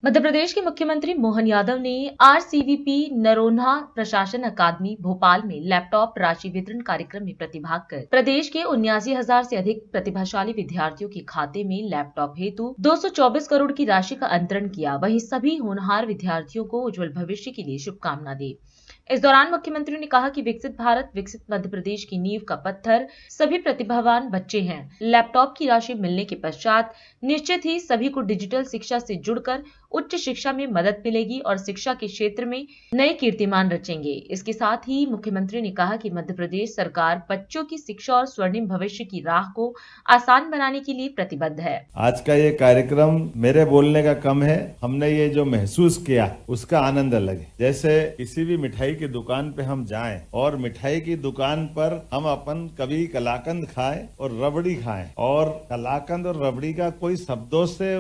मध्य प्रदेश के मुख्यमंत्री मोहन यादव ने आरसीवीपी नरोन्हा प्रशासन अकादमी भोपाल में लैपटॉप राशि वितरण कार्यक्रम में प्रतिभाग कर प्रदेश के 79,000 से अधिक प्रतिभाशाली विद्यार्थियों के खाते में लैपटॉप हेतु 224 करोड़ की राशि का अंतरण किया। वहीं सभी होनहार विद्यार्थियों को उज्जवल भविष्य के लिए शुभकामना दी। इस दौरान मुख्यमंत्री ने कहा कि विकसित भारत विकसित मध्य प्रदेश की नींव का पत्थर सभी प्रतिभावान बच्चे हैं। लैपटॉप की राशि मिलने के पश्चात निश्चित ही सभी को डिजिटल शिक्षा से जुड़कर उच्च शिक्षा में मदद मिलेगी और शिक्षा के क्षेत्र में नए कीर्तिमान रचेंगे। इसके साथ ही मुख्यमंत्री ने कहा कि मध्य प्रदेश सरकार बच्चों की शिक्षा और स्वर्णिम भविष्य की राह को आसान बनाने के लिए प्रतिबद्ध है। आज का ये कार्यक्रम मेरे बोलने का कम है, हमने ये जो महसूस किया उसका आनंद अलग है। जैसे किसी भी मिठाई की दुकान पे हम जाएं और मिठाई की दुकान पर हम अपन कभी कलाकंद खाएं और रबड़ी खाएं और कलाकंद और रबड़ी का कोई शब्दों से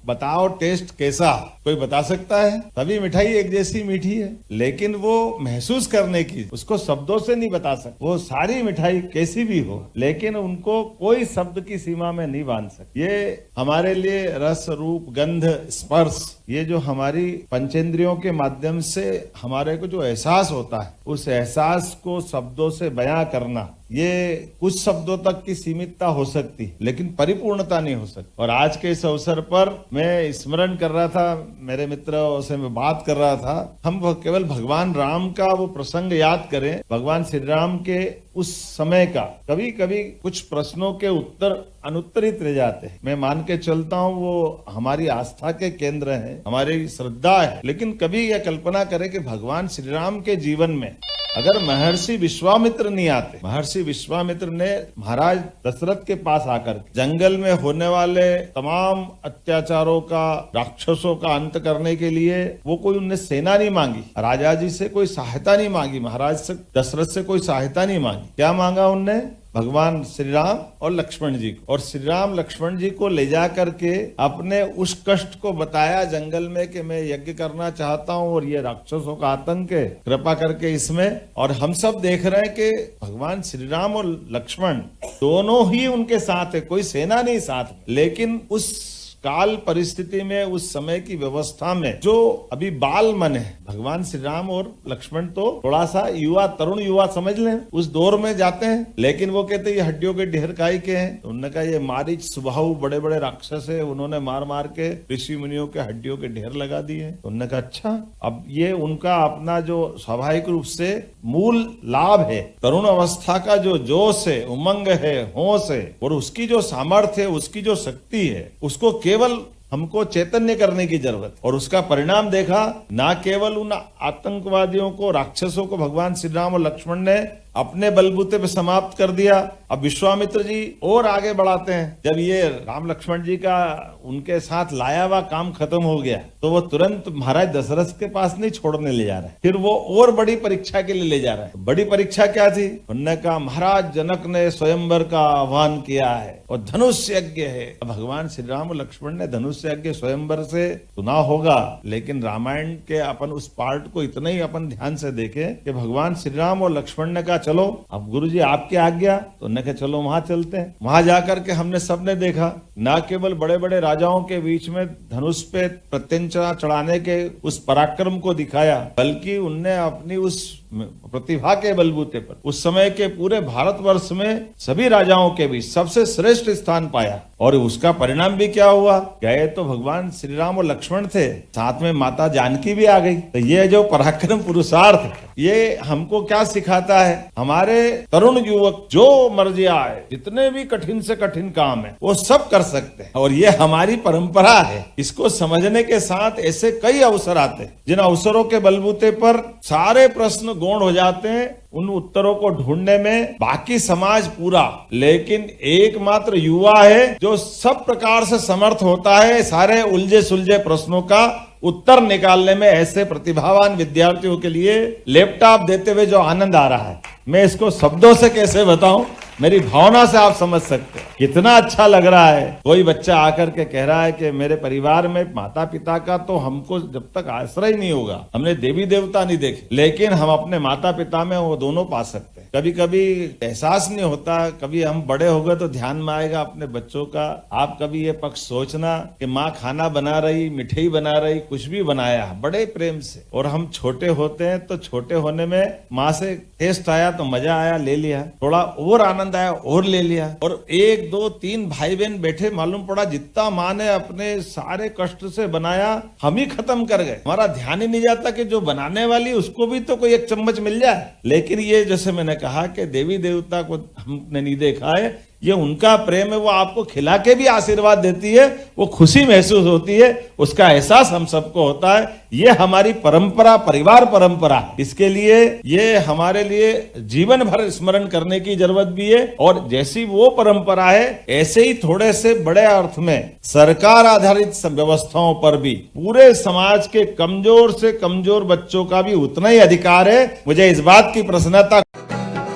बताओ टेस्ट कैसा, कोई बता सकता है? सभी मिठाई एक जैसी मीठी है, लेकिन वो महसूस करने की उसको शब्दों से नहीं बता सकते। वो सारी मिठाई कैसी भी हो, लेकिन उनको कोई शब्द की सीमा में नहीं बांध सकते। ये हमारे लिए रस, रूप, गंध, स्पर्श, ये जो हमारी पंचेंद्रियों के माध्यम से हमारे को जो एहसास होता है, उस एहसास को शब्दों से बयां करना, ये कुछ शब्दों तक की सीमितता हो सकती, लेकिन परिपूर्णता नहीं हो सकती। और आज के इस अवसर पर मैं स्मरण कर रहा था, मेरे मित्रों से मैं बात कर रहा था, हम केवल भगवान राम का वो प्रसंग याद करें, भगवान श्री राम के उस समय का कभी कभी कुछ प्रश्नों के उत्तर अनुत्तरित रह जाते हैं। मैं मान के चलता हूँ वो हमारी आस्था के केंद्र है, हमारी श्रद्धा है, लेकिन कभी यह कल्पना करें कि भगवान श्री राम के जीवन में अगर महर्षि विश्वामित्र नहीं आते, महर्षि विश्वामित्र ने महाराज दशरथ के पास आकर जंगल में होने वाले तमाम अत्याचारों का, राक्षसों का अंत करने के लिए वो कोई उनने सेना नहीं मांगी, राजा जी से कोई सहायता नहीं मांगी, महाराज से दशरथ से कोई सहायता नहीं मांगी। क्या मांगा उनने? भगवान श्री राम और लक्ष्मण जी को, और श्री राम लक्ष्मण जी को ले जा करके अपने उस कष्ट को बताया जंगल में कि मैं यज्ञ करना चाहता हूँ और ये राक्षसों का आतंक है, कृपा करके इसमें। और हम सब देख रहे हैं कि भगवान श्री राम और लक्ष्मण दोनों ही उनके साथ है, कोई सेना नहीं साथ, लेकिन उस काल परिस्थिति में, उस समय की व्यवस्था में जो अभी बाल मन है, भगवान श्री राम और लक्ष्मण तो थोड़ा सा युवा, तरुण युवा समझ लें, उस दौर में जाते हैं, लेकिन वो कहते हैं ये हड्डियों के ढेर काई के हैं। तो उन्होंने कहा ये मारीच स्वभाव बड़े बड़े राक्षस है, उन्होंने मार मार के ऋषि मुनियों के हड्डियों के ढेर लगा दिए। तो उन्होंने कहा अच्छा, अब ये उनका अपना जो स्वाभाविक रूप से मूल लाभ है, तरुण अवस्था का जो जोश है, उमंग है, होश है, और उसकी जो सामर्थ्य है, उसकी जो शक्ति है, उसको केवल हमको चैतन्य करने की जरूरत। और उसका परिणाम देखा, ना केवल उन आतंकवादियों को, राक्षसों को भगवान श्री राम और लक्ष्मण ने अपने बलबूते पे समाप्त कर दिया, अब विश्वामित्र जी और आगे बढ़ाते हैं। जब ये राम लक्ष्मण जी का उनके साथ लाया हुआ काम खत्म हो गया, तो वो तुरंत महाराज दशरथ के पास नहीं छोड़ने ले जा रहे, फिर वो और बड़ी परीक्षा के लिए ले जा रहे हैं। बड़ी परीक्षा क्या थी? उन्होंने कहा महाराज जनक ने स्वयंवर का आह्वान किया है और धनुष यज्ञ है। भगवान श्री राम और लक्ष्मण ने धनुष यज्ञ स्वयंवर से सुना होगा, लेकिन रामायण के अपन उस पार्ट को इतना ही अपन ध्यान से देखें कि भगवान श्री राम और लक्ष्मण ने कहा चलो अब गुरुजी आपकी आज्ञा, तो उन्होंने कहा चलो वहां चलते हैं। वहां जाकर के हमने सबने देखा, ना केवल बड़े बड़े राजाओं के बीच में धनुष पे प्रत्यंचा चढ़ाने के उस पराक्रम को दिखाया, बल्कि उनने अपनी उस प्रतिभा के बलबूते पर उस समय के पूरे भारतवर्ष में सभी राजाओं के बीच सबसे श्रेष्ठ स्थान पाया। और उसका परिणाम भी क्या हुआ? गए तो भगवान श्री राम और लक्ष्मण थे, साथ में माता जानकी भी आ गई। तो ये जो पराक्रम पुरुषार्थ, ये हमको क्या सिखाता है? हमारे तरुण युवक जो मर्जी आए, जितने भी कठिन से कठिन काम है वो सब कर सकते हैं, और ये हमारी परंपरा है। इसको समझने के साथ ऐसे कई अवसर आते हैं, जिन अवसरों के बलबूते पर सारे प्रश्न गौण हो जाते हैं, उन उत्तरों को ढूंढने में बाकी समाज पूरा, लेकिन एकमात्र युवा है जो सब प्रकार से समर्थ होता है सारे उलझे सुलझे प्रश्नों का उत्तर निकालने में। ऐसे प्रतिभावान विद्यार्थियों के लिए लैपटॉप देते हुए जो आनंद आ रहा है, मैं इसको शब्दों से कैसे बताऊं, मेरी भावना से आप समझ सकते हैं कितना अच्छा लग रहा है। कोई बच्चा आकर के कह रहा है कि मेरे परिवार में माता पिता का तो हमको जब तक आश्रय नहीं होगा, हमने देवी देवता नहीं देखे, लेकिन हम अपने माता पिता में वो दोनों पा सकते हैं। कभी कभी एहसास नहीं होता, कभी हम बड़े हो गए तो ध्यान में आएगा अपने बच्चों का। आप कभी ये पक्ष सोचना कि माँ खाना बना रही, मिठाई बना रही, कुछ भी बनाया बड़े प्रेम से, और हम छोटे होते हैं तो छोटे होने में माँ से टेस्ट आया तो मजा आया, ले लिया, थोड़ा और आनंद आया और ले लिया, और 1 2 3 भाई बहन बैठे, मालूम पड़ा जितना माँ ने अपने सारे कष्ट से बनाया हम ही खत्म कर गए। हमारा ध्यान ही नहीं जाता कि जो बनाने वाली उसको भी तो कोई एक चम्मच मिल जाए। लेकिन ये जैसे मैंने कहा कि देवी देवता को हमने नहीं देखा है, ये उनका प्रेम है, वो आपको खिला के भी आशीर्वाद देती है, वो खुशी महसूस होती है, उसका एहसास हम सबको होता है। ये हमारी परंपरा, परिवार परंपरा, इसके लिए ये हमारे लिए जीवन भर स्मरण करने की जरूरत भी है। और जैसी वो परंपरा है, ऐसे ही थोड़े से बड़े अर्थ में सरकार आधारित व्यवस्थाओं पर भी पूरे समाज के कमजोर से कमजोर बच्चों का भी उतना ही अधिकार है। मुझे इस बात की प्रसन्नता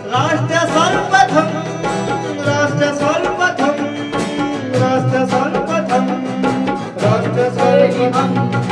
राष्ट्र सर्व